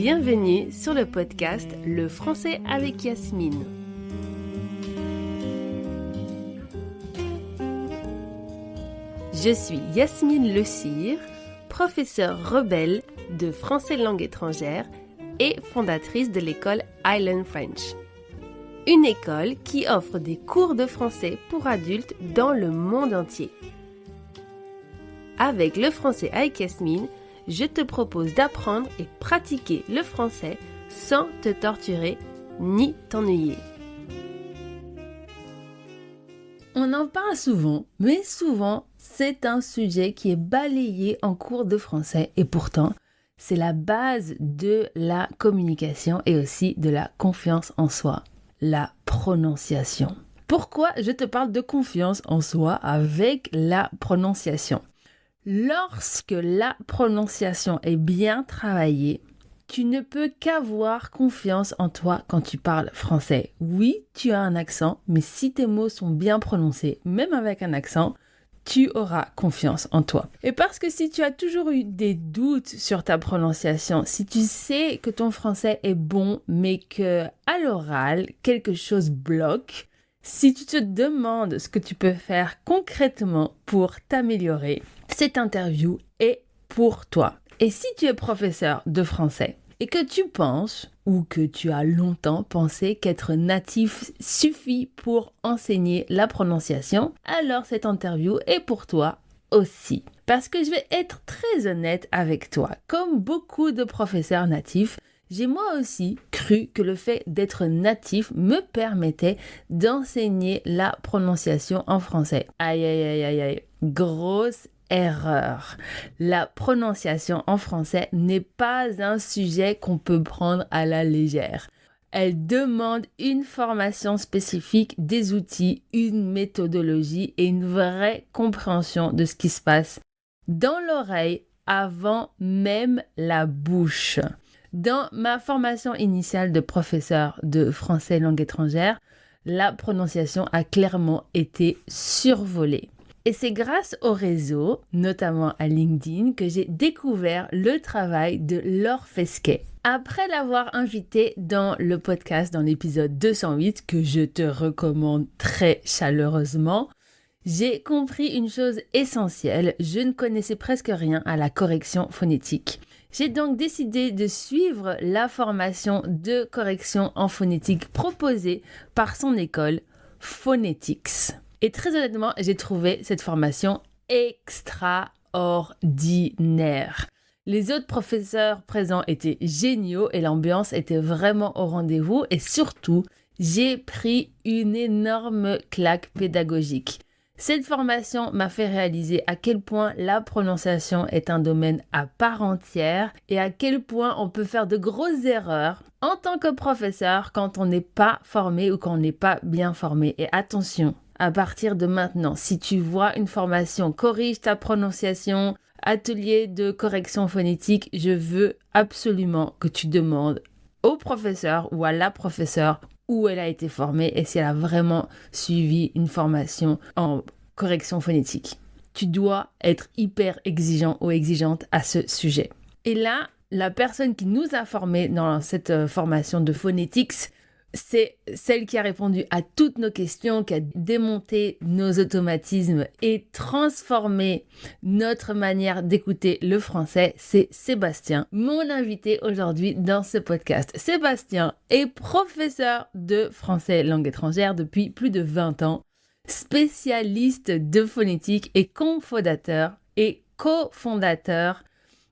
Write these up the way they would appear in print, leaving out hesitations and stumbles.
Bienvenue sur le podcast Le français avec Yasmine. Je suis Yasmine Le Cire, professeure rebelle de français langue étrangère et fondatrice de l'école Island French. Une école qui offre des cours de français pour adultes dans le monde entier. Avec Le français avec Yasmine, je te propose d'apprendre et pratiquer le français sans te torturer ni t'ennuyer. On en parle souvent, mais souvent, c'est un sujet qui est balayé en cours de français et pourtant, c'est la base de la communication et aussi de la confiance en soi, la prononciation. Pourquoi je te parle de confiance en soi avec la prononciation ? Lorsque la prononciation est bien travaillée, tu ne peux qu'avoir confiance en toi quand tu parles français. Oui, tu as un accent, mais si tes mots sont bien prononcés, même avec un accent, tu auras confiance en toi. Et parce que si tu as toujours eu des doutes sur ta prononciation, si tu sais que ton français est bon, mais que à l'oral, quelque chose bloque, si tu te demandes ce que tu peux faire concrètement pour t'améliorer, cette interview est pour toi. Et si tu es professeur de français et que tu penses ou que tu as longtemps pensé qu'être natif suffit pour enseigner la prononciation, alors cette interview est pour toi aussi. Parce que je vais être très honnête avec toi. Comme beaucoup de professeurs natifs, j'ai moi aussi cru que le fait d'être natif me permettait d'enseigner la prononciation en français. Aïe, aïe, aïe, aïe, aïe. Grosse erreur. La prononciation en français n'est pas un sujet qu'on peut prendre à la légère. Elle demande une formation spécifique, des outils, une méthodologie et une vraie compréhension de ce qui se passe dans l'oreille avant même la bouche. Dans ma formation initiale de professeur de français langue étrangère, la prononciation a clairement été survolée. Et c'est grâce au réseau, notamment à LinkedIn, que j'ai découvert le travail de Laure Fesquet. Après l'avoir invitée dans le podcast, dans l'épisode 208, que je te recommande très chaleureusement, j'ai compris une chose essentielle, je ne connaissais presque rien à la correction phonétique. J'ai donc décidé de suivre la formation de correction en phonétique proposée par son école Phonetics. Et très honnêtement, j'ai trouvé cette formation extraordinaire. Les autres professeurs présents étaient géniaux et l'ambiance était vraiment au rendez-vous et surtout, j'ai pris une énorme claque pédagogique. Cette formation m'a fait réaliser à quel point la prononciation est un domaine à part entière et à quel point on peut faire de grosses erreurs en tant que professeur quand on n'est pas formé ou quand on n'est pas bien formé. Et attention, à partir de maintenant, si tu vois une formation corrige ta prononciation, atelier de correction phonétique, je veux absolument que tu demandes au professeur ou à la professeure où elle a été formée et si elle a vraiment suivi une formation en correction phonétique. Tu dois être hyper exigeant ou exigeante à ce sujet. Et là, la personne qui nous a formés dans cette formation de phonetics, c'est celle qui a répondu à toutes nos questions, qui a démonté nos automatismes et transformé notre manière d'écouter le français. C'est Sébastien, mon invité aujourd'hui dans ce podcast. Sébastien est professeur de français langue étrangère depuis plus de 20 ans, spécialiste de phonétique et cofondateur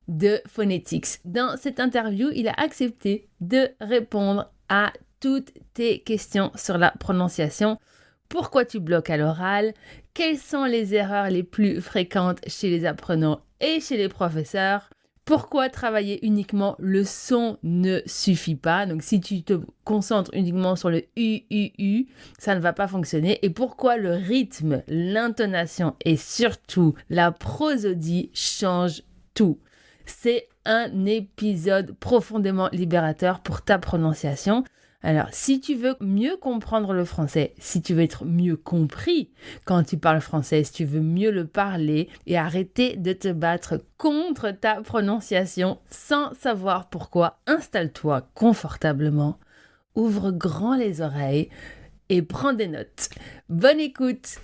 de Phonetics. Dans cette interview, il a accepté de répondre à toutes tes questions sur la prononciation. Pourquoi tu bloques à l'oral? Quelles sont les erreurs les plus fréquentes chez les apprenants et chez les professeurs? Pourquoi travailler uniquement le son ne suffit pas? Donc si tu te concentres uniquement sur le U, ça ne va pas fonctionner. Et pourquoi le rythme, l'intonation et surtout la prosodie changent tout? C'est un épisode profondément libérateur pour ta prononciation. Alors, si tu veux mieux comprendre le français, si tu veux être mieux compris quand tu parles français, si tu veux mieux le parler et arrêter de te battre contre ta prononciation sans savoir pourquoi, installe-toi confortablement, ouvre grand les oreilles et prends des notes. Bonne écoute!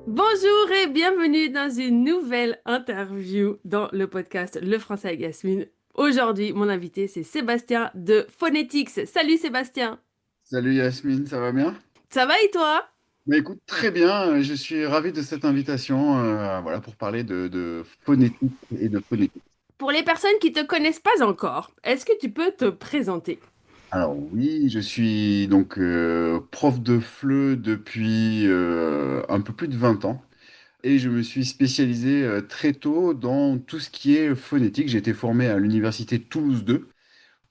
Bonjour et bienvenue dans une nouvelle interview dans le podcast Le Français avec Yasmine. Aujourd'hui, mon invité, c'est Sébastien de Phonetics. Salut Sébastien! Salut Yasmine, ça va bien? Ça va et toi? Mais écoute, très bien, je suis ravi de cette invitation voilà, pour parler de phonétique et de phonétique. Pour les personnes qui ne te connaissent pas encore, est-ce que tu peux te présenter? Alors oui, je suis donc prof de FLE depuis un peu plus de 20 ans et je me suis spécialisé très tôt dans tout ce qui est phonétique. J'ai été formé à l'université Toulouse 2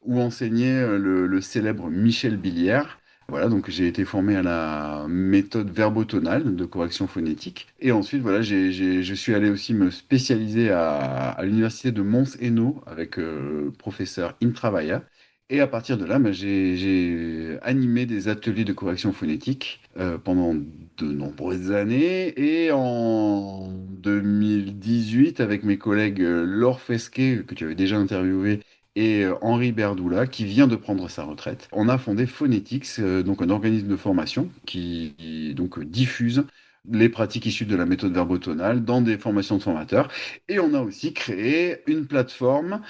où enseignait le célèbre Michel Billière. Voilà, donc j'ai été formé à la méthode verbotonale de correction phonétique. Et ensuite, voilà, je suis allé aussi me spécialiser à l'université de Mons-Hainaut avec le professeur Intravaia. Et à partir de là, bah, j'ai animé des ateliers de correction phonétique pendant de nombreuses années. Et en 2018, avec mes collègues Laure Fesquet, que tu avais déjà interviewé, et Henri Berdoula, qui vient de prendre sa retraite. On a fondé Phonetics, donc un organisme de formation qui, donc diffuse les pratiques issues de la méthode verbotonale dans des formations de formateurs. Et on a aussi créé une plateforme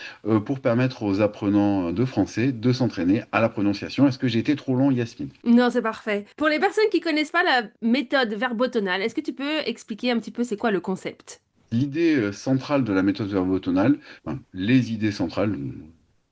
pour permettre aux apprenants de français de s'entraîner à la prononciation. Est-ce que j'ai été trop long, Yasmine? Non, c'est parfait. Pour les personnes qui connaissent pas la méthode verbotonale, est-ce que tu peux expliquer un petit peu c'est quoi le concept? L'idée centrale de la méthode verbotonale, enfin, les idées centrales,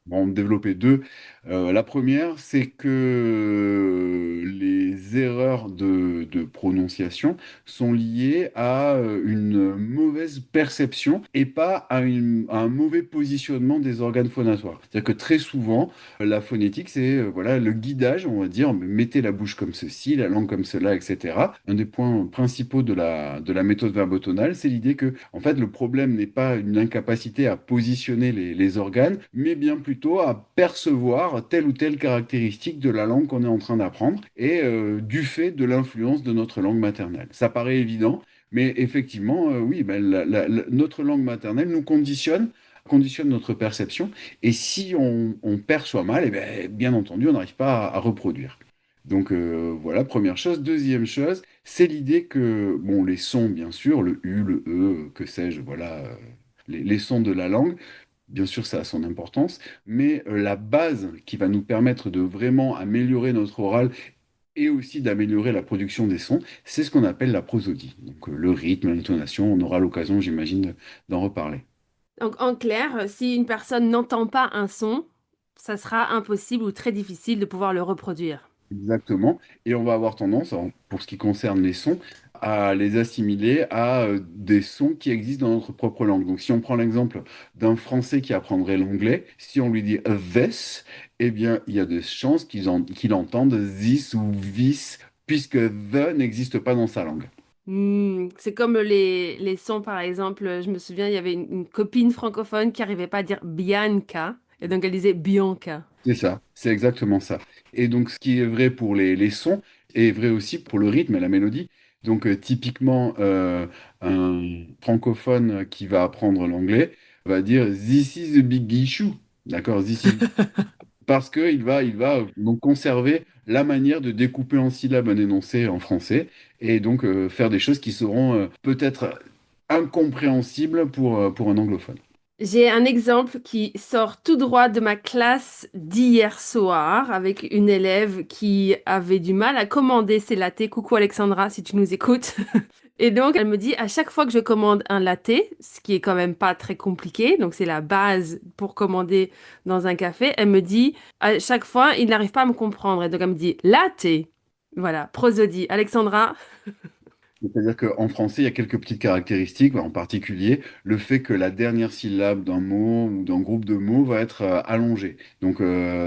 on va en développer deux. La première, c'est que les erreurs de prononciation sont liées à une mauvaise perception et pas à un mauvais positionnement des organes phonatoires. C'est-à-dire que très souvent, la phonétique, c'est voilà, le guidage, on va dire, mettez la bouche comme ceci, la langue comme cela, etc. Un des points principaux de la méthode verbotonale, c'est l'idée que, en fait, le problème n'est pas une incapacité à positionner les organes, mais bien plutôt à percevoir telle ou telle caractéristique de la langue qu'on est en train d'apprendre et du fait de l'influence de notre langue maternelle. Ça paraît évident, mais effectivement, oui, ben, notre langue maternelle nous conditionne notre perception. Et si on perçoit mal, eh ben, bien entendu, on n'arrive pas à reproduire. Donc voilà, première chose. Deuxième chose, c'est l'idée que, bon, les sons, bien sûr, le U, le E, que sais-je, voilà, les sons de la langue, bien sûr, ça a son importance, mais la base qui va nous permettre de vraiment améliorer notre oral et aussi d'améliorer la production des sons, c'est ce qu'on appelle la prosodie. Donc le rythme, l'intonation, on aura l'occasion, j'imagine, d'en reparler. Donc, en clair, si une personne n'entend pas un son, ça sera impossible ou très difficile de pouvoir le reproduire. Exactement. Et on va avoir tendance, pour ce qui concerne les sons, à les assimiler à des sons qui existent dans notre propre langue. Donc, si on prend l'exemple d'un Français qui apprendrait l'anglais, si on lui dit this, eh bien, il y a des chances qu'il entende this ou this, puisque the n'existe pas dans sa langue. C'est comme les sons, par exemple, je me souviens, il y avait une copine francophone qui n'arrivait pas à dire Bianca, et donc elle disait Bianca. C'est ça, c'est exactement ça. Et donc, ce qui est vrai pour les sons est vrai aussi pour le rythme et la mélodie. Donc, typiquement, un francophone qui va apprendre l'anglais va dire This is a big issue. D'accord, parce qu'il va donc conserver la manière de découper en syllabes un énoncé en français et donc faire des choses qui seront peut-être incompréhensibles pour un anglophone. J'ai un exemple qui sort tout droit de ma classe d'hier soir avec une élève qui avait du mal à commander ses lattés. Coucou Alexandra, si tu nous écoutes. Et donc, elle me dit à chaque fois que je commande un latte, ce qui est quand même pas très compliqué, donc c'est la base pour commander dans un café, elle me dit à chaque fois, il n'arrive pas à me comprendre. Et donc, elle me dit latte. Voilà, prosodie. Alexandra, C'est-à-dire qu'en français, il y a quelques petites caractéristiques, en particulier le fait que la dernière syllabe d'un mot ou d'un groupe de mots va être allongée. Donc,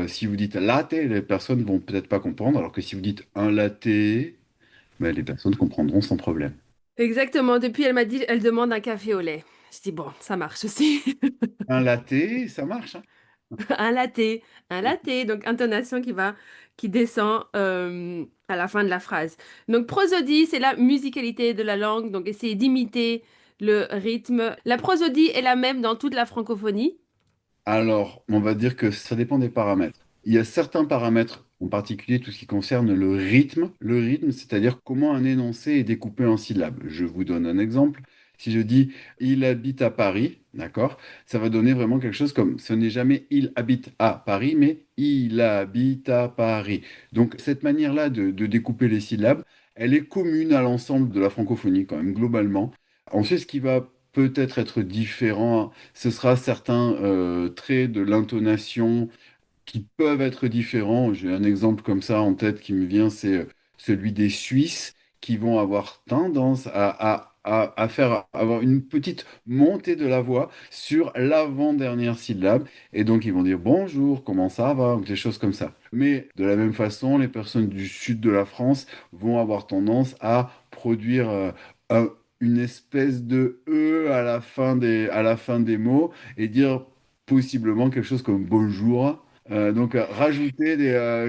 si vous dites latte, les personnes vont peut-être pas comprendre, alors que si vous dites un latte, ben, les personnes comprendront sans problème. exactement. Depuis, elle m'a dit, elle demande un café au lait. Je dis bon, ça marche aussi. Un latte, ça marche, hein. Un latte, un latte, donc intonation qui descend à la fin de la phrase. Donc prosodie, c'est la musicalité de la langue, donc essayer d'imiter le rythme. La prosodie est la même dans toute la francophonie. Alors, on va dire que ça dépend des paramètres. Il y a certains paramètres, en particulier tout ce qui concerne le rythme. Le rythme, c'est-à-dire comment un énoncé est découpé en syllabes. Je vous donne un exemple. Si je dis il habite à Paris, d'accord, ça va donner vraiment quelque chose comme ce n'est jamais il habite à Paris, mais il habite à Paris. Donc, cette manière-là de découper les syllabes, elle est commune à l'ensemble de la francophonie, quand même, globalement. Ensuite, ce qui va peut-être être différent, ce sera certains traits de l'intonation qui peuvent être différents. J'ai un exemple comme ça en tête qui me vient, c'est celui des Suisses qui vont avoir tendance à faire avoir une petite montée de la voix sur l'avant-dernière syllabe. Et donc, ils vont dire bonjour, comment ça va, ou des choses comme ça. Mais de la même façon, les personnes du sud de la France vont avoir tendance à produire un- une espèce de E à la fin des mots et dire possiblement quelque chose comme bonjour. Donc, rajouter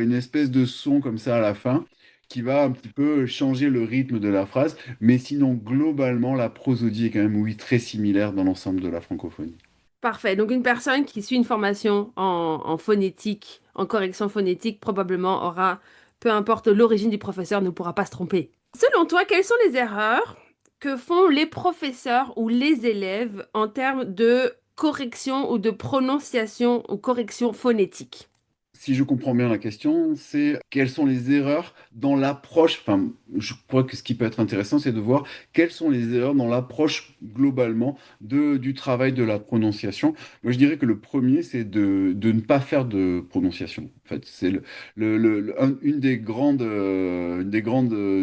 une espèce de son comme ça à la fin qui va un petit peu changer le rythme de la phrase. Mais sinon, globalement, la prosodie est quand même, oui, très similaire dans l'ensemble de la francophonie. Parfait. Donc une personne qui suit une formation en phonétique, en correction phonétique, probablement aura, peu importe l'origine du professeur, ne pourra pas se tromper. Selon toi, quelles sont les erreurs que font les professeurs ou les élèves en termes de correction ou de prononciation ou correction phonétique? Si je comprends bien la question, c'est quelles sont les erreurs dans l'approche, enfin, je crois que ce qui peut être intéressant, c'est de voir quelles sont les erreurs dans l'approche globalement du travail de la prononciation. Moi, je dirais que le premier, c'est de ne pas faire de prononciation. En fait, c'est une des grandes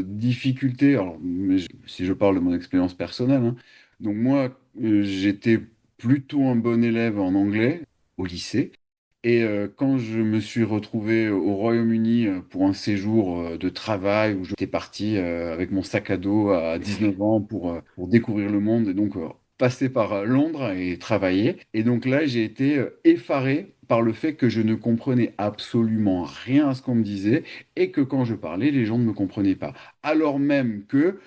difficultés, alors, si je parle de mon expérience personnelle, hein. Donc moi, j'étais plutôt un bon élève en anglais au lycée. Et quand je me suis retrouvé au Royaume-Uni pour un séjour de travail où j'étais parti avec mon sac à dos à 19 ans pour découvrir le monde et donc passer par Londres et travailler. Et donc là, j'ai été effaré par le fait que je ne comprenais absolument rien à ce qu'on me disait et que quand je parlais, les gens ne me comprenaient pas. Alors même que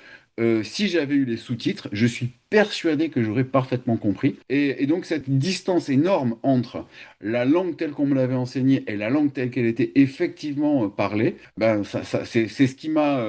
si j'avais eu les sous-titres, je suis persuadé que j'aurais parfaitement compris. Et donc cette distance énorme entre la langue telle qu'on me l'avait enseignée et la langue telle qu'elle était effectivement parlée, ben c'est ce qui m'a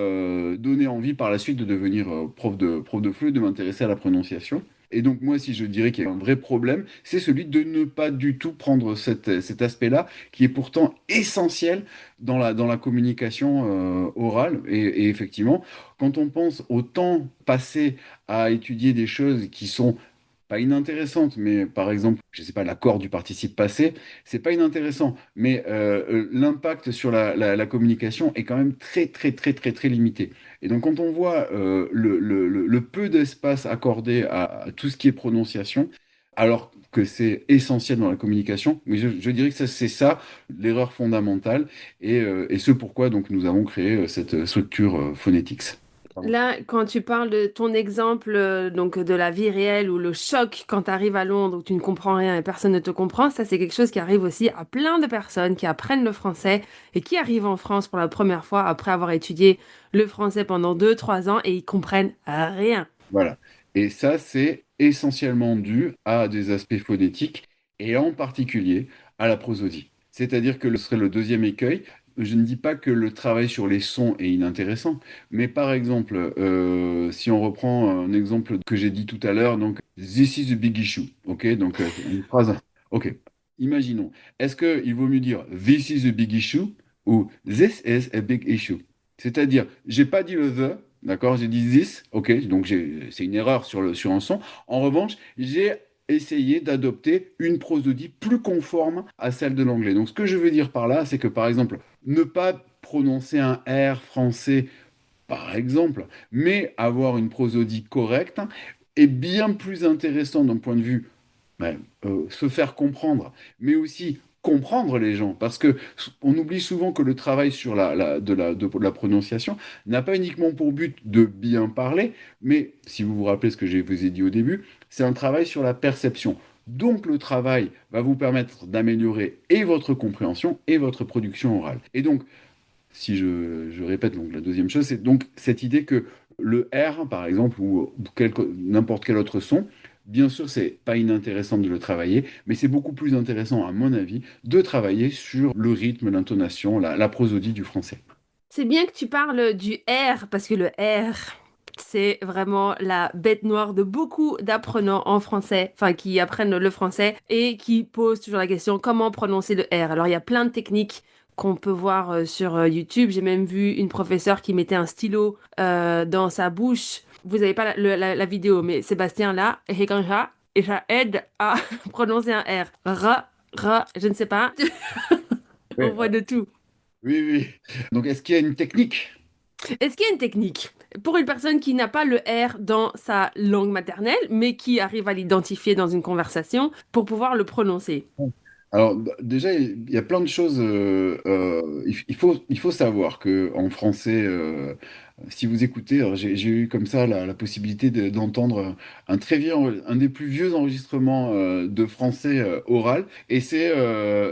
donné envie par la suite de devenir prof de flûte, de m'intéresser à la prononciation. Et donc moi, si je dirais qu'il y a un vrai problème, c'est celui de ne pas du tout prendre cet aspect-là, qui est pourtant essentiel dans la communication orale. Et effectivement, quand on pense au temps passé à étudier des choses qui sont pas inintéressante, mais par exemple, je sais pas, l'accord du participe passé, c'est pas inintéressant, mais l'impact sur la communication est quand même très limité. Et donc, quand on voit le peu d'espace accordé à tout ce qui est prononciation, alors que c'est essentiel dans la communication, mais je dirais que c'est ça l'erreur fondamentale et ce pourquoi donc nous avons créé cette structure Phonetics. Là, quand tu parles de ton exemple donc de la vie réelle ou le choc quand tu arrives à Londres où tu ne comprends rien et personne ne te comprend, ça c'est quelque chose qui arrive aussi à plein de personnes qui apprennent le français et qui arrivent en France pour la première fois après avoir étudié le français pendant 2, 3 ans et ils comprennent rien. Voilà. Et ça, c'est essentiellement dû à des aspects phonétiques et en particulier à la prosodie. C'est-à-dire que ce serait le deuxième écueil. Je ne dis pas que le travail sur les sons est inintéressant, mais par exemple, si on reprend un exemple que j'ai dit tout à l'heure, donc This is a big issue, ok? Donc une phrase, ok. Imaginons, est-ce qu'il vaut mieux dire This is a big issue ou This is a big issue? C'est-à-dire, j'ai pas dit le the, d'accord, j'ai dit this, ok, donc c'est une erreur sur un son. En revanche, j'ai essayé d'adopter une prosodie plus conforme à celle de l'anglais. Donc ce que je veux dire par là, c'est que par exemple, ne pas prononcer un R français, par exemple, mais avoir une prosodie correcte est bien plus intéressant d'un point de vue se faire comprendre, mais aussi comprendre les gens, parce que on oublie souvent que le travail sur de la prononciation n'a pas uniquement pour but de bien parler, mais si vous vous rappelez ce que je vous ai dit au début, c'est un travail sur la perception. Donc le travail va vous permettre d'améliorer et votre compréhension et votre production orale. Et donc, si je répète donc la deuxième chose, c'est donc cette idée que le R, par exemple, ou n'importe quel autre son, bien sûr, c'est pas inintéressant de le travailler, mais c'est beaucoup plus intéressant, à mon avis, de travailler sur le rythme, l'intonation, la prosodie du français. C'est bien que tu parles du R, parce que le R, c'est vraiment la bête noire de beaucoup d'apprenants en français, enfin qui apprennent le français et qui posent toujours la question comment prononcer le R. Alors il y a plein de techniques qu'on peut voir sur YouTube. J'ai même vu une professeure qui mettait un stylo dans sa bouche. Vous n'avez pas la vidéo, mais Sébastien là, et comme ça, et ça aide à prononcer un R. Je ne sais pas. On Oui, voit de tout. oui, oui. Donc, est-ce qu'il y a une technique? Est-ce qu'il y a une technique pour une personne qui n'a pas le R dans sa langue maternelle, mais qui arrive à l'identifier dans une conversation pour pouvoir le prononcer? Alors, déjà, il y a plein de choses. Il faut savoir que en français, si vous écoutez, alors j'ai eu comme ça la possibilité d'entendre un très vieux, un des plus vieux enregistrements de français oral, et c'est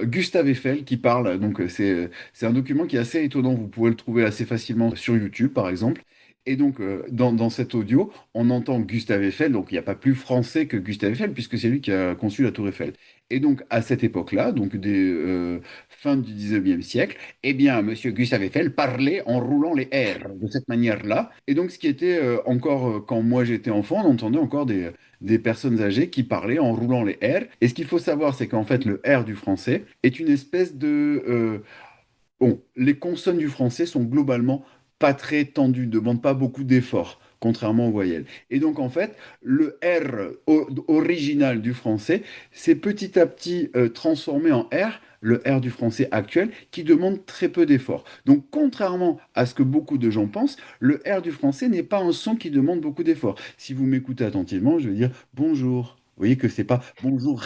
Gustave Eiffel qui parle. Donc, c'est un document qui est assez étonnant. Vous pouvez le trouver assez facilement sur YouTube, par exemple. Et donc, dans cet audio, on entend Gustave Eiffel. Donc, il n'y a pas plus français que Gustave Eiffel, puisque c'est lui qui a conçu la Tour Eiffel. Et donc, à cette époque-là, donc des fin du 19e siècle, eh bien, Monsieur Gustave Eiffel parlait en roulant les R de cette manière-là. Et donc, ce qui était encore, quand moi j'étais enfant, on entendait encore des personnes âgées qui parlaient en roulant les R. Et ce qu'il faut savoir, c'est qu'en fait, le R du français est une espèce de... bon, les consonnes du français sont globalement pas très tendues, ne demandent pas beaucoup d'efforts, contrairement aux voyelles. Et donc, en fait, le R original du français, c'est petit à petit transformé en R, le R du français actuel, qui demande très peu d'efforts. Donc, contrairement à ce que beaucoup de gens pensent, le R du français n'est pas un son qui demande beaucoup d'efforts. Si vous m'écoutez attentivement, je vais dire bonjour. Vous voyez que c'est pas bonjour.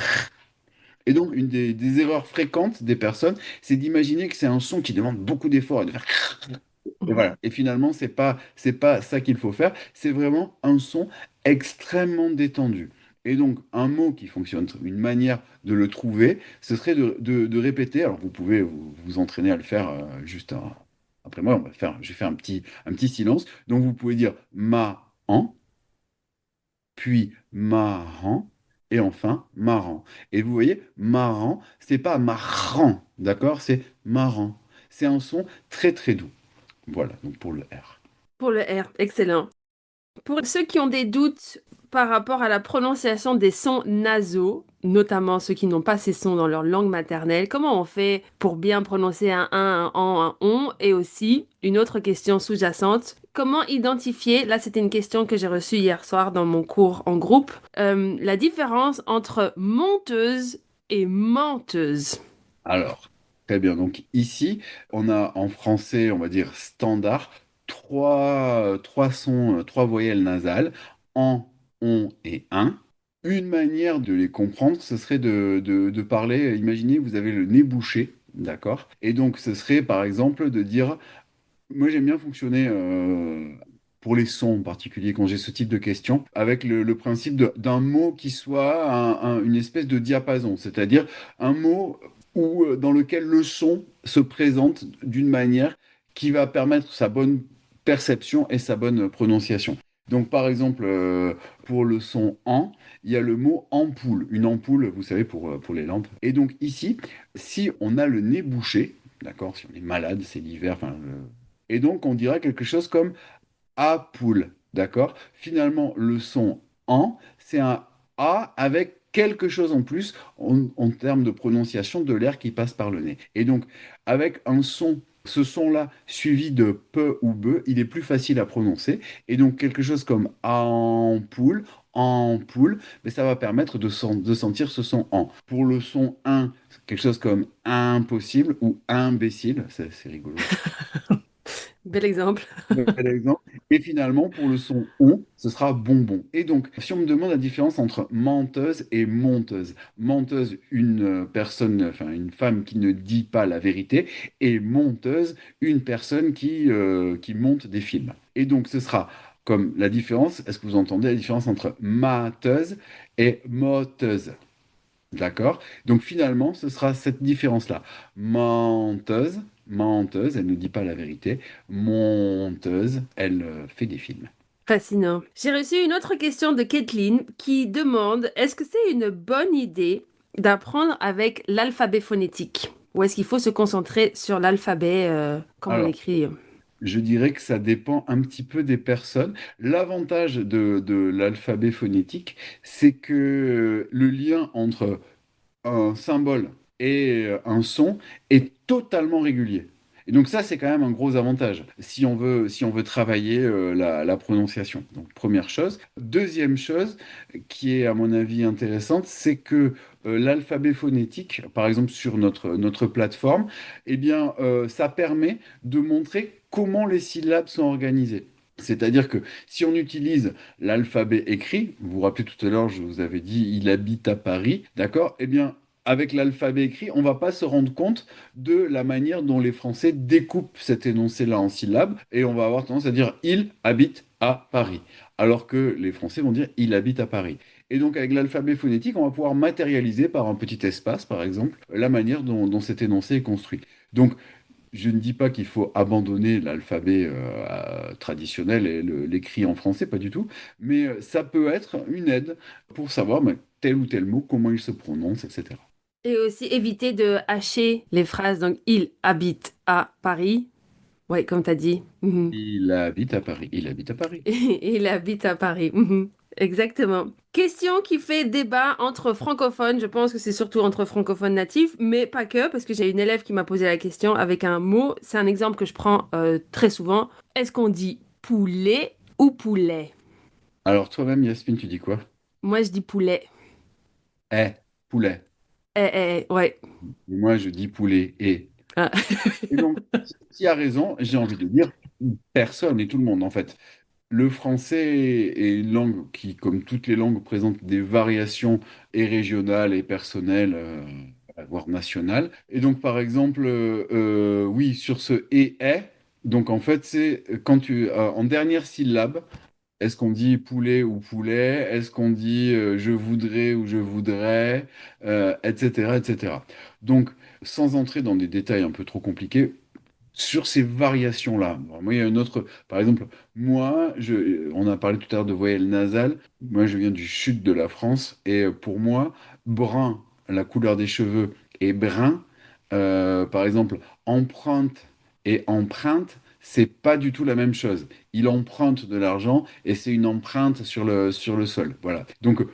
Et donc, une des erreurs fréquentes des personnes, c'est d'imaginer que c'est un son qui demande beaucoup d'efforts et de faire et Mhm. voilà. Et finalement, c'est pas ça qu'il faut faire. C'est vraiment un son extrêmement détendu. Et donc, un mot qui fonctionne, une manière de le trouver, ce serait de répéter. Alors, vous pouvez vous entraîner à le faire après moi. Je vais faire un petit silence. Donc, vous pouvez dire ma-en, puis marrant, et enfin marrant. Et vous voyez, marrant, c'est pas marrant, d'accord? C'est marrant. C'est un son très très doux. Voilà, donc pour le R. Pour le R, excellent. Pour ceux qui ont des doutes par rapport à la prononciation des sons nasaux, notamment ceux qui n'ont pas ces sons dans leur langue maternelle, comment on fait pour bien prononcer un en, un on? Et aussi, une autre question sous-jacente, comment identifier, là c'était une question que j'ai reçue hier soir dans mon cours en groupe, la différence entre monteuse et menteuse. Alors, très bien. Donc ici, on a en français, on va dire standard, trois sons, trois voyelles nasales, en, on et un. Une manière de les comprendre, ce serait de parler, imaginez, vous avez le nez bouché, d'accord? Et donc, ce serait par exemple de dire, moi j'aime bien fonctionner pour les sons en particulier, quand j'ai ce type de questions, avec le principe d'un mot qui soit une espèce de diapason, c'est-à-dire un mot dans lequel le son se présente d'une manière qui va permettre sa bonne perception et sa bonne prononciation. Donc par exemple, pour le son en, il y a le mot ampoule, une ampoule, vous savez, pour les lampes. Et donc ici, si on a le nez bouché, d'accord, si on est malade, c'est l'hiver, enfin, et donc on dira quelque chose comme à poule, d'accord? Finalement, le son en, c'est un A avec quelque chose en plus en termes de prononciation de l'air qui passe par le nez. Et donc, avec un son, ce son-là suivi de pe ou be, il est plus facile à prononcer. Et donc, quelque chose comme en poule, mais ça va permettre de sentir ce son en. Pour le son un, quelque chose comme impossible ou imbécile, c'est rigolo. Bel exemple. Bel exemple. Et finalement, pour le son on, ce sera bonbon. Et donc, si on me demande la différence entre menteuse et monteuse, menteuse, une personne, enfin une femme qui ne dit pas la vérité, et monteuse, une personne qui monte des films. Et donc, ce sera comme la différence, est-ce que vous entendez la différence entre mateuse et moteuse? D'accord? Donc finalement, ce sera cette différence-là. Menteuse, menteuse, elle ne dit pas la vérité. Monteuse, elle fait des films. Fascinant. J'ai reçu une autre question de Kathleen qui demande est-ce que c'est une bonne idée d'apprendre avec l'alphabet phonétique? Ou est-ce qu'il faut se concentrer sur l'alphabet comme on Alors, écrit? je dirais que ça dépend un petit peu des personnes. L'avantage de l'alphabet phonétique, c'est que le lien entre un symbole et un son est totalement régulier. Et donc ça, c'est quand même un gros avantage si on veut travailler la prononciation. Donc première chose. Deuxième chose qui est à mon avis intéressante, c'est que l'alphabet phonétique, par exemple sur notre plateforme, eh bien, ça permet de montrer comment les syllabes sont organisées. C'est-à-dire que si on utilise l'alphabet écrit, vous vous rappelez tout à l'heure, je vous avais dit, il habite à Paris, d'accord? Eh bien, avec l'alphabet écrit, on va pas se rendre compte de la manière dont les Français découpent cet énoncé-là en syllabes, et on va avoir tendance à dire il habite à Paris, alors que les Français vont dire il habite à Paris. Et donc, avec l'alphabet phonétique, on va pouvoir matérialiser par un petit espace, par exemple, la manière dont cet énoncé est construit. Donc, je ne dis pas qu'il faut abandonner l'alphabet traditionnel et l'écrit en français, pas du tout, mais ça peut être une aide pour savoir tel ou tel mot, comment il se prononce, etc. Et aussi éviter de hacher les phrases. Donc, il habite à Paris. Ouais, comme tu as dit. Mhm. Il habite à Paris. Il habite à Paris. Il habite à Paris. Mhm. Exactement. Question qui fait débat entre francophones. Je pense que c'est surtout entre francophones natifs, mais pas que, parce que j'ai une élève qui m'a posé la question avec un mot. C'est un exemple que je prends très souvent. Est-ce qu'on dit poulet ou poulet? Alors toi-même, Yasmine, tu dis quoi? Moi, je dis poulet. Poulet. Ouais. Et moi, je dis poulet. Ah. Et donc, qui a raison? J'ai envie de dire personne et tout le monde, en fait. Le français est une langue qui, comme toutes les langues, présente des variations et régionales et personnelles, voire nationales. Et donc, par exemple, oui, sur ce et est, donc en fait, c'est quand en dernière syllabe, est-ce qu'on dit poulet ou poulet? Est-ce qu'on dit je voudrais ou je voudrais? Etc., etc. Donc, sans entrer dans des détails un peu trop compliqués, sur ces variations-là. Bon, moi, il y a une autre, par exemple, on a parlé tout à l'heure de voyelles nasales. Moi, je viens du sud de la France et pour moi, brun, la couleur des cheveux, et brun, par exemple, empreinte et empreinte, c'est pas du tout la même chose. Il emprunte de l'argent et c'est une empreinte sur le sol. Voilà. Donc,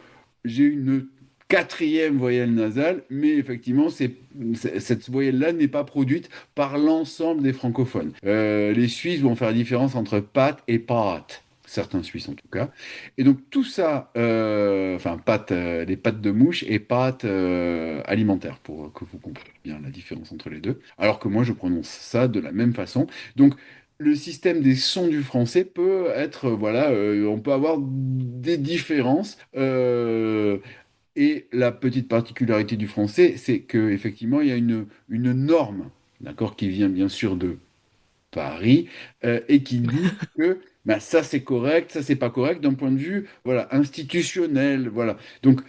j'ai une quatrième voyelle nasale, mais effectivement, cette voyelle-là n'est pas produite par l'ensemble des francophones. Les Suisses vont faire la différence entre pâte et pâte, certains Suisses en tout cas. Et donc tout ça, enfin pâte, les pâtes de mouche et pâte alimentaire, pour que vous compreniez bien la différence entre les deux. Alors que moi, je prononce ça de la même façon. Donc le système des sons du français peut être, voilà, on peut avoir des différences. Et la petite particularité du français, c'est qu'effectivement, il y a une norme, d'accord, qui vient bien sûr de Paris, et qui dit que ben, ça c'est correct, ça c'est pas correct d'un point de vue voilà, institutionnel. Voilà. Donc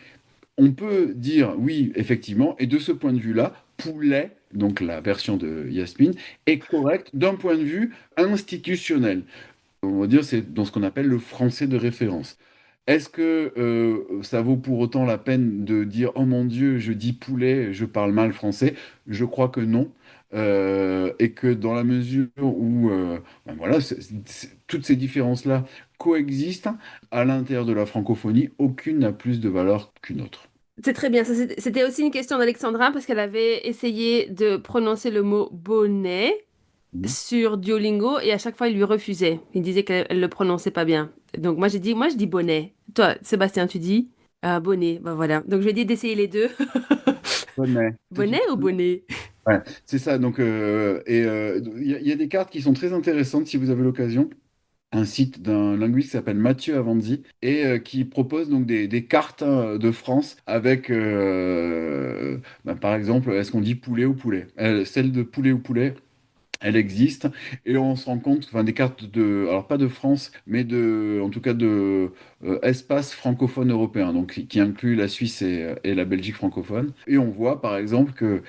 on peut dire oui, effectivement, et de ce point de vue-là, Poulet, donc la version de Yasmine, est correct d'un point de vue institutionnel. On va dire c'est dans ce qu'on appelle le français de référence. Est-ce que ça vaut pour autant la peine de dire oh mon Dieu, je dis poulet, je parle mal français? Je crois que non. Et que dans la mesure où ben voilà, toutes ces différences-là coexistent à l'intérieur de la francophonie, aucune n'a plus de valeur qu'une autre. C'est très bien. C'était aussi une question d'Alexandra parce qu'elle avait essayé de prononcer le mot bonnet Mhm. sur Duolingo et à chaque fois il lui refusait. Il disait qu'elle le prononçait pas bien. Donc moi je dis bonnet. Toi, Sébastien, tu dis bonnet. Ben voilà. Donc je lui ai dit d'essayer les deux. Bonnet. Bonnet ou bonnet? Ouais, c'est ça. Donc, il y a des cartes qui sont très intéressantes si vous avez l'occasion. Un site d'un linguiste qui s'appelle Mathieu Avanzi et qui propose donc des cartes de France avec, par exemple, est-ce qu'on dit poulet ou poulet? Celle de poulet ou poulet, Elle existe et on se rend compte, enfin des cartes de, alors pas de France, mais de, en tout cas de espace francophone européen, donc qui inclut la Suisse et la Belgique francophone. Et on voit par exemple que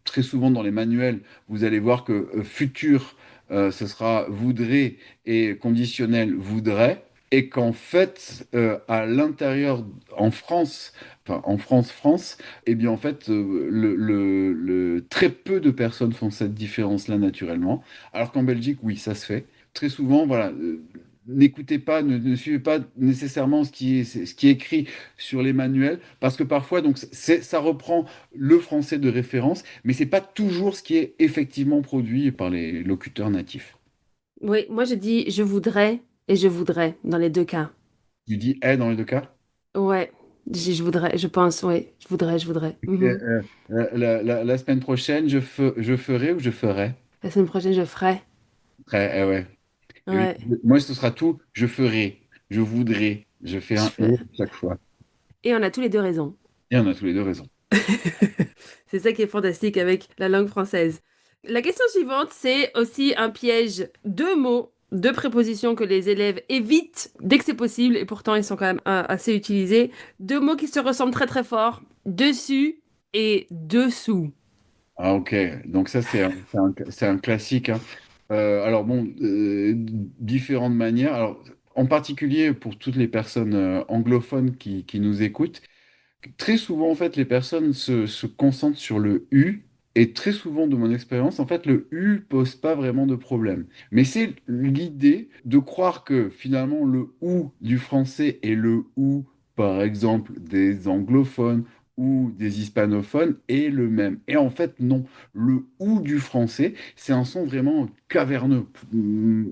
très souvent dans les manuels, vous allez voir que futur, ce sera voudrait et conditionnel voudrait. Et qu'en fait, à l'intérieur, en France, enfin en France, eh bien, en fait, très peu de personnes font cette différence-là naturellement. Alors qu'en Belgique, oui, ça se fait. Très souvent, voilà, n'écoutez pas, ne suivez pas nécessairement ce qui est écrit sur les manuels, parce que parfois, donc, ça reprend le français de référence, mais c'est pas toujours ce qui est effectivement produit par les locuteurs natifs. Oui, moi je dis je voudrais et je voudrais dans les deux cas. Tu dis est dans les deux cas? Ouais, je voudrais, je pense, oui, je voudrais. Mhm. La semaine prochaine, je ferai ou je ferai? La semaine prochaine, je ferai. Ouais. Et Ouais, moi, ce sera tout. Je ferai, je voudrais. Je fais je un fais. et chaque fois. Et on a tous les deux raison. Et on a tous les deux raison. C'est ça qui est fantastique avec la langue française. La question suivante, c'est aussi un piège. Deux mots, deux prépositions que les élèves évitent dès que c'est possible, et pourtant ils sont quand même assez utilisés. Deux mots qui se ressemblent très très fort. Dessus et dessous. Ah, ok. Donc ça, c'est un classique, hein. Alors bon, différentes manières. Alors, en particulier pour toutes les personnes anglophones qui nous écoutent, très souvent, en fait, les personnes se concentrent sur le U, et très souvent, de mon expérience, en fait, le U pose pas vraiment de problème. Mais c'est l'idée de croire que finalement, le OU du français et le OU, par exemple, des anglophones ou des hispanophones est le même. Et en fait, non. Le OU du français, c'est un son vraiment caverneux,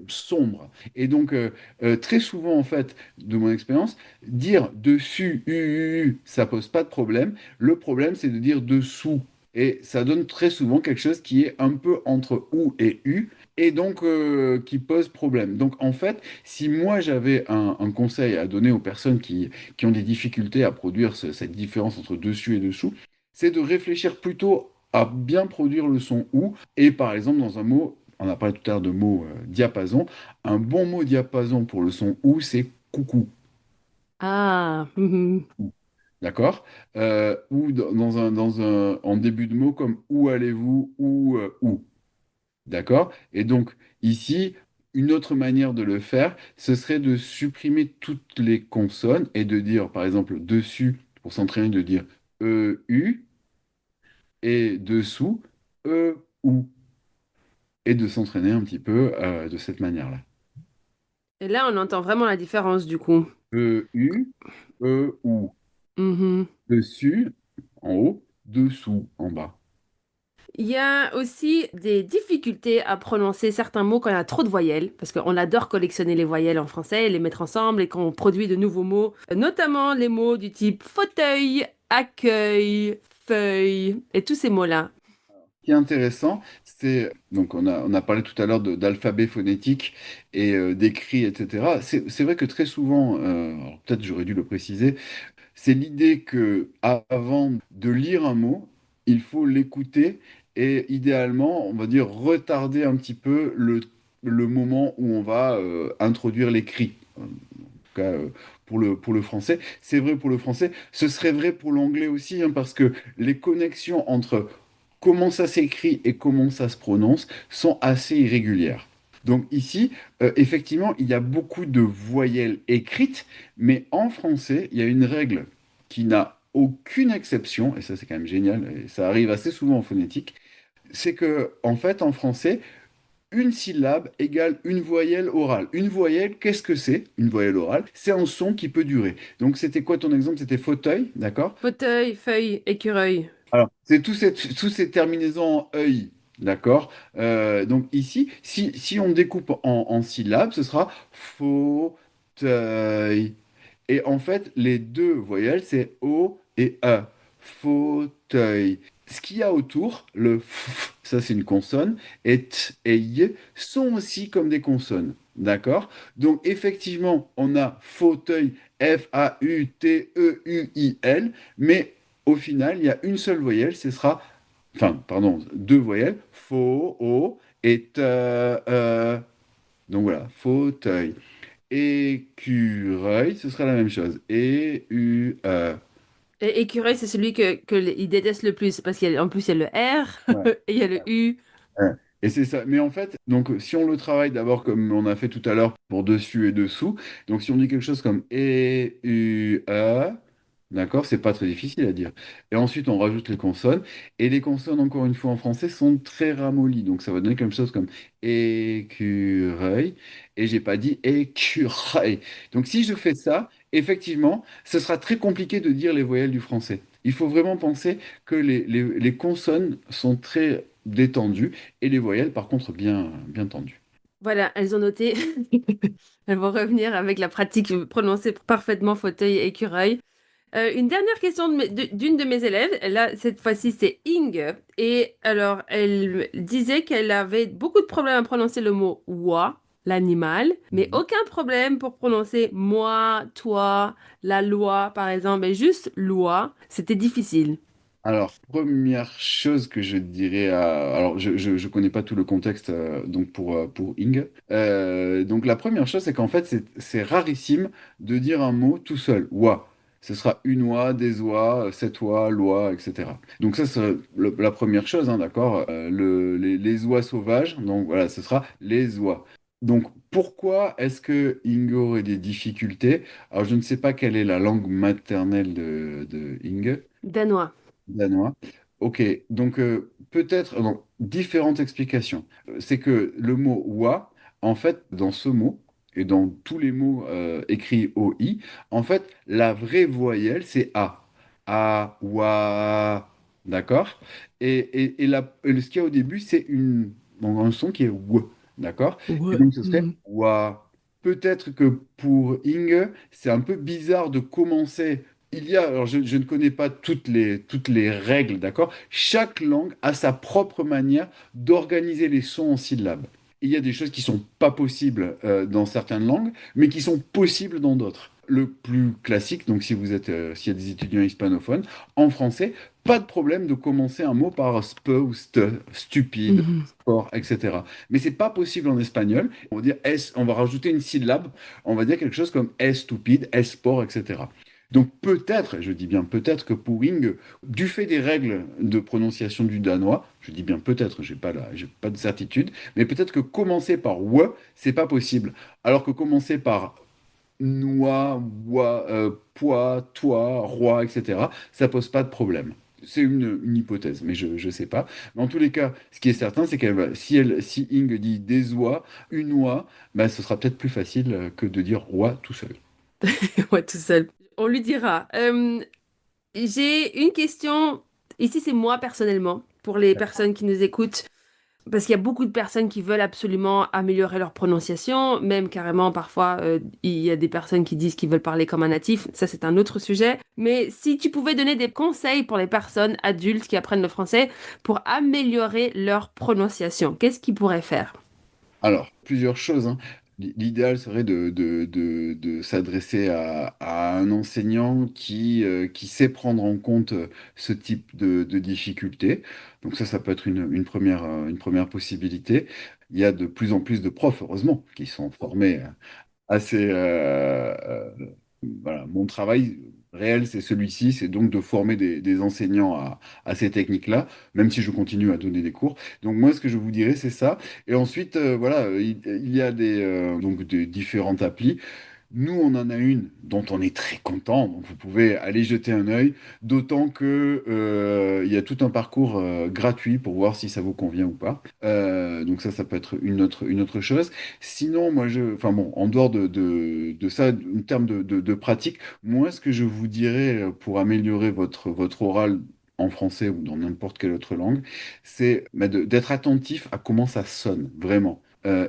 sombre. Et donc, très souvent, en fait, de mon expérience, dire dessus, ça pose pas de problème. Le problème, c'est de dire dessous. Et ça donne très souvent quelque chose qui est un peu entre ou et u, et donc qui pose problème. Donc en fait, si moi j'avais un conseil à donner aux personnes qui ont des difficultés à produire cette différence entre dessus et dessous, c'est de réfléchir plutôt à bien produire le son ou, et par exemple dans un mot, on a parlé tout à l'heure de mot diapason, un bon mot diapason pour le son ou, c'est coucou. Ah, mhm. D'accord? Ou en début de mot comme où allez-vous ou où. D'accord? Et donc, ici, une autre manière de le faire, ce serait de supprimer toutes les consonnes et de dire, par exemple, dessus, pour s'entraîner, de dire u, et dessous, ou, et de s'entraîner un petit peu de cette manière-là. Et là, on entend vraiment la différence du coup. U, ou. Mhm. Dessus, en haut, dessous, en bas. Il y a aussi des difficultés à prononcer certains mots quand il y a trop de voyelles, parce qu'on adore collectionner les voyelles en français, les mettre ensemble et qu'on produit de nouveaux mots, notamment les mots du type fauteuil, accueil, feuille, et tous ces mots-là. Ce qui est intéressant, c'est, donc on a parlé tout à l'heure d'alphabet phonétique et d'écrit, etc. C'est vrai que très souvent, alors peut-être j'aurais dû le préciser, c'est l'idée que avant de lire un mot, il faut l'écouter et idéalement, on va dire, retarder un petit peu le moment où on va introduire l'écrit. En tout cas, pour le français. C'est vrai pour le français. Ce serait vrai pour l'anglais aussi, hein, parce que les connexions entre comment ça s'écrit et comment ça se prononce sont assez irrégulières. Donc ici, effectivement, il y a beaucoup de voyelles écrites, mais en français, il y a une règle qui n'a aucune exception, et ça c'est quand même génial, et ça arrive assez souvent en phonétique, c'est que en fait, en français, une syllabe égale une voyelle orale. Une voyelle, qu'est-ce que c'est? Une voyelle orale, c'est un son qui peut durer. Donc c'était quoi ton exemple? C'était fauteuil, d'accord? Fauteuil, feuille, écureuil. Alors, c'est tous ces terminaisons en œil, d'accord? Donc ici, si on découpe en syllabes, ce sera fauteuil. Et en fait, les deux voyelles, c'est O et E. Fauteuil. Ce qu'il y a autour, le F, ça c'est une consonne, et T et Y sont aussi comme des consonnes. D'accord? Donc effectivement, on a fauteuil, Fauteuil, mais au final, il y a une seule voyelle, ce sera, enfin, pardon, deux voyelles, faux, O, Et donc voilà, fauteuil. Écureuil, ce sera la même chose. Et écureuil, c'est celui il déteste le plus parce qu'en plus il y a le R Ouais. et il y a le U. Ouais. Et c'est ça. Mais en fait, donc si on le travaille d'abord comme on a fait tout à l'heure pour dessus et dessous, donc si on dit quelque chose comme d'accord, c'est pas très difficile à dire. Et ensuite on rajoute les consonnes. Et les consonnes, encore une fois en français, sont très ramollies. Donc ça va donner quelque chose comme écureuil. Et j'ai pas dit écureuil. Donc si je fais ça, effectivement, ce sera très compliqué de dire les voyelles du français. Il faut vraiment penser que les consonnes sont très détendues et les voyelles, par contre, bien tendues. Voilà, elles ont noté. Elles vont revenir avec la pratique, prononcer parfaitement fauteuil et écureuil. Une dernière question d'une de mes élèves, là, cette fois-ci, c'est Inge. Et alors, elle disait qu'elle avait beaucoup de problèmes à prononcer le mot oie, l'animal, mais Mhm. aucun problème pour prononcer moi, toi, la loi, par exemple, et juste loi. C'était difficile. Alors, première chose que je dirais Alors, je connais pas tout le contexte donc pour Ing. Donc, la première chose, c'est qu'en fait, c'est rarissime de dire un mot tout seul. Oie. Ce sera une oie, des oies, cette oie, loi, etc. Donc, ça, c'est la première chose, hein, d'accord? Les oies sauvages, donc voilà, ce sera les oies. Donc, pourquoi est-ce que Inge aurait des difficultés? Alors, je ne sais pas quelle est la langue maternelle de Inge. Danois. Danois. Ok, donc peut-être donc, différentes explications. C'est que le mot wa, en fait, dans ce mot et dans tous les mots écrits OI, en fait, la vraie voyelle, c'est A. A, wa, d'accord? Et ce qu'il y a au début, c'est donc un son qui est w, d'accord? Et Ouais. donc ce serait Mhm. wa. Peut-être que pour Inge, c'est un peu bizarre de commencer alors je ne connais pas toutes les règles, d'accord? Chaque langue a sa propre manière d'organiser les sons en syllabes. Il y a des choses qui sont pas possibles dans certaines langues, mais qui sont possibles dans d'autres. Le plus classique, donc si s'il y a des étudiants hispanophones, en français, pas de problème de commencer un mot par spe ou ste, stupide, Mhm. sport, etc. Mais c'est pas possible en espagnol. On va dire es, on va rajouter une syllabe, on va dire quelque chose comme es stupide, es sport, etc. Donc peut-être, je dis bien peut-être que pour Ing, du fait des règles de prononciation du danois, je dis bien peut-être, j'ai pas de certitude, mais peut-être que commencer par we, c'est pas possible, alors que commencer par noix, bois, poids, toi, roi, etc., ça pose pas de problème. C'est une hypothèse, mais je sais pas. Mais en tous les cas, ce qui est certain, c'est si Ing dit des oies, une oie, bah, ce sera peut-être plus facile que de dire roi tout seul. Ouais, tout seul. On lui dira. J'ai une question. Ici, c'est moi personnellement, pour les personnes qui nous écoutent. Parce qu'il y a beaucoup de personnes qui veulent absolument améliorer leur prononciation, même carrément parfois il y a des personnes qui disent qu'ils veulent parler comme un natif, ça c'est un autre sujet. Mais si tu pouvais donner des conseils pour les personnes adultes qui apprennent le français pour améliorer leur prononciation, qu'est-ce qu'ils pourraient faire? Alors, plusieurs choses, hein. L'idéal serait de s'adresser à un enseignant qui sait prendre en compte ce type de difficultés. Donc ça peut être une première possibilité. Il y a de plus en plus de profs, heureusement, qui sont formés assez. Voilà, mon travail réel, c'est celui-ci, c'est donc de former des enseignants à ces techniques-là, même si je continue à donner des cours. Donc moi, ce que je vous dirais, c'est ça. Et ensuite, voilà, il y a donc des différentes applis. Nous, on en a une dont on est très content, donc vous pouvez aller jeter un œil, d'autant que il y a tout un parcours gratuit pour voir si ça vous convient ou pas. Donc ça peut être une autre chose. Sinon, enfin bon, en dehors de ça, en termes de pratique, moi, ce que je vous dirais pour améliorer votre oral en français ou dans n'importe quelle autre langue, c'est d'être attentif à comment ça sonne, vraiment.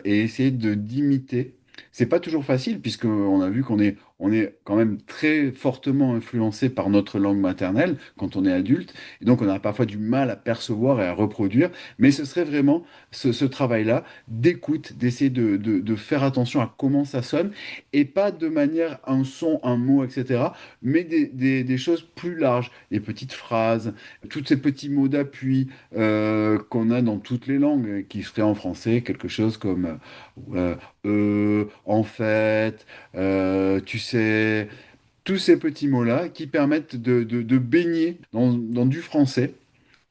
Et essayer d'imiter. C'est pas toujours facile puisqu'on a vu qu'on est on est quand même très fortement influencé par notre langue maternelle quand on est adulte, et donc on a parfois du mal à percevoir et à reproduire, mais ce serait vraiment ce travail-là d'écoute, d'essayer de faire attention à comment ça sonne, et pas de manière un son, un mot, etc., mais des choses plus larges, des petites phrases, tous ces petits mots d'appui qu'on a dans toutes les langues, qui seraient en français quelque chose comme euh, en fait, tu sais, tous ces petits mots-là qui permettent de baigner dans du français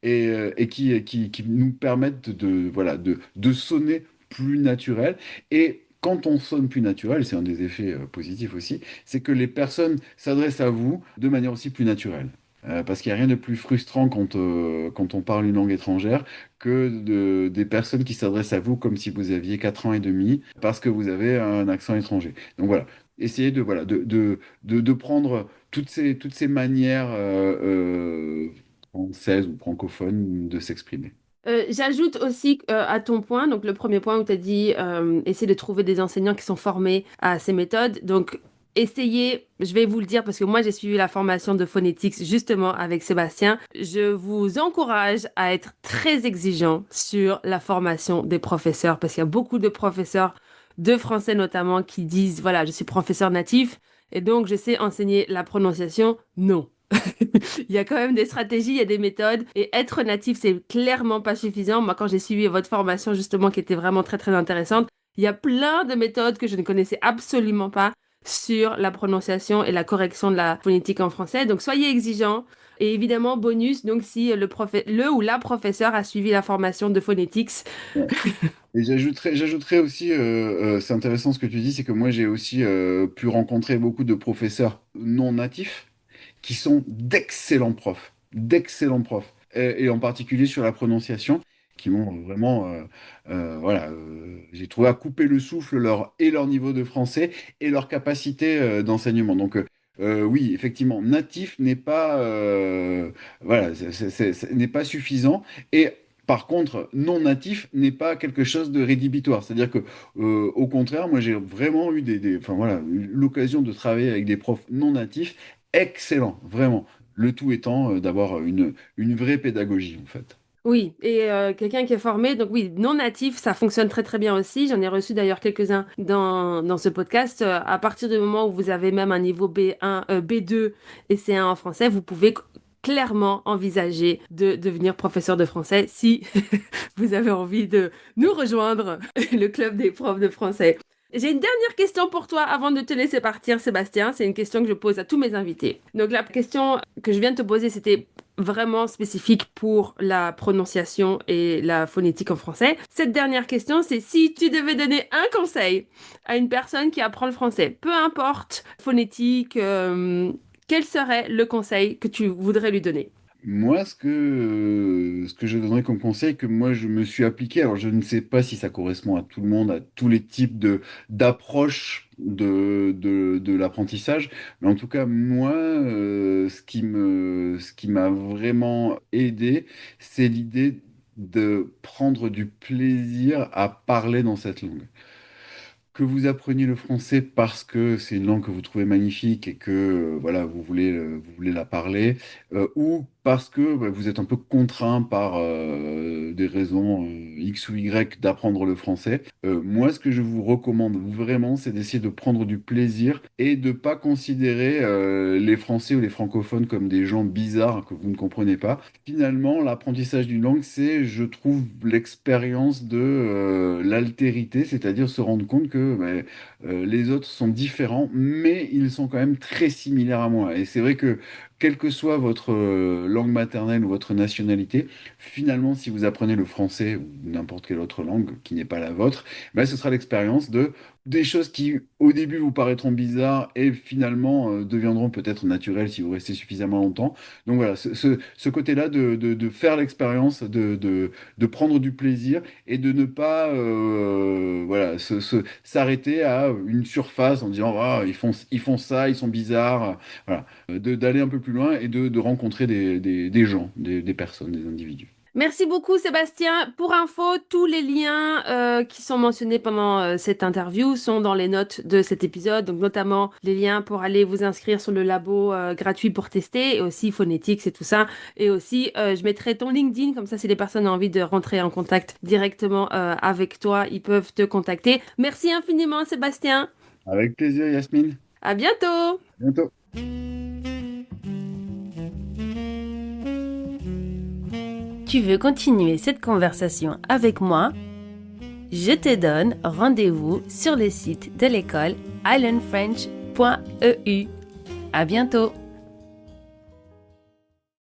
et qui nous permettent voilà, de sonner plus naturel. Et quand on sonne plus naturel, c'est un des effets positifs aussi, c'est que les personnes s'adressent à vous de manière aussi plus naturelle. Parce qu'il n'y a rien de plus frustrant quand on parle une langue étrangère que des personnes qui s'adressent à vous comme si vous aviez 4 ans et demi parce que vous avez un accent étranger. Donc voilà, essayez voilà, de prendre toutes ces manières française ou francophone de s'exprimer. J'ajoute aussi à ton point, donc le premier point où tu as dit essayer de trouver des enseignants qui sont formés à ces méthodes. Donc, essayez, je vais vous le dire parce que moi j'ai suivi la formation de phonétique justement avec Sébastien. Je vous encourage à être très exigeant sur la formation des professeurs parce qu'il y a beaucoup de professeurs de français notamment qui disent voilà, je suis professeur natif et donc je sais enseigner la prononciation. Non. Il y a quand même des stratégies, il y a des méthodes. Et être natif, c'est clairement pas suffisant. Moi, quand j'ai suivi votre formation, justement, qui était vraiment très, très intéressante, il y a plein de méthodes que je ne connaissais absolument pas sur la prononciation et la correction de la phonétique en français. Donc, soyez exigeants. Et évidemment, bonus, donc si le ou la professeur a suivi la formation de phonétics. Ouais. Et j'ajouterais aussi, c'est intéressant ce que tu dis, c'est que moi j'ai aussi pu rencontrer beaucoup de professeurs non natifs qui sont d'excellents profs, et en particulier sur la prononciation, qui m'ont vraiment, voilà, j'ai trouvé à couper le souffle et leur niveau de français et leur capacité d'enseignement. Donc oui, effectivement, natif n'est pas, voilà, n'est pas suffisant. Et par contre, non natif n'est pas quelque chose de rédhibitoire. C'est-à-dire que, au contraire, moi j'ai vraiment eu enfin voilà, eu l'occasion de travailler avec des profs non natifs excellent, vraiment. Le tout étant d'avoir une vraie pédagogie, en fait. Oui, et quelqu'un qui est formé, donc oui, non natif, ça fonctionne très très bien aussi. J'en ai reçu d'ailleurs quelques-uns dans ce podcast. À partir du moment où vous avez même un niveau B1, B2 et C1 en français, vous pouvez clairement envisager de devenir professeur de français si vous avez envie de nous rejoindre, le club des profs de français. J'ai une dernière question pour toi avant de te laisser partir, Sébastien. C'est une question que je pose à tous mes invités. Donc la question que je viens de te poser, c'était vraiment spécifique pour la prononciation et la phonétique en français. Cette dernière question, c'est si tu devais donner un conseil à une personne qui apprend le français, peu importe phonétique, quel serait le conseil que tu voudrais lui donner? Moi, ce que je donnerais comme conseil, que moi je me suis appliqué, alors je ne sais pas si ça correspond à tout le monde, à tous les types d'approches de l'apprentissage, mais en tout cas, moi, ce qui m'a vraiment aidé, c'est l'idée de prendre du plaisir à parler dans cette langue. Que vous appreniez le français parce que c'est une langue que vous trouvez magnifique et que voilà, vous voulez la parler, ou parce que bah, vous êtes un peu contraint par des raisons X ou Y d'apprendre le français. Moi, ce que je vous recommande vraiment, c'est d'essayer de prendre du plaisir et de pas considérer les Français ou les francophones comme des gens bizarres que vous ne comprenez pas. Finalement, l'apprentissage d'une langue, c'est, je trouve, l'expérience de l'altérité, c'est-à-dire se rendre compte que les autres sont différents, mais ils sont quand même très similaires à moi. Et c'est vrai que, quelle que soit votre langue maternelle ou votre nationalité, finalement, si vous apprenez le français ou n'importe quelle autre langue qui n'est pas la vôtre, ben, ce sera l'expérience de des choses qui, au début, vous paraîtront bizarres et finalement deviendront peut-être naturelles si vous restez suffisamment longtemps. Donc voilà, ce côté-là de faire l'expérience, de prendre du plaisir et de ne pas voilà, s'arrêter à une surface en disant ah, ils font ça, ils sont bizarres. Voilà. D'aller un peu plus loin et de rencontrer des gens, des personnes, des individus. Merci beaucoup Sébastien. Pour info, tous les liens qui sont mentionnés pendant cette interview sont dans les notes de cet épisode, donc notamment les liens pour aller vous inscrire sur le labo gratuit pour tester, et aussi Phonetics et tout ça. Et aussi, je mettrai ton LinkedIn, comme ça si les personnes ont envie de rentrer en contact directement avec toi, ils peuvent te contacter. Merci infiniment Sébastien. Avec plaisir, Yasmine. À bientôt. À bientôt. Tu veux continuer cette conversation avec moi? Je te donne rendez-vous sur le site de l'école islandfrench.eu. À bientôt!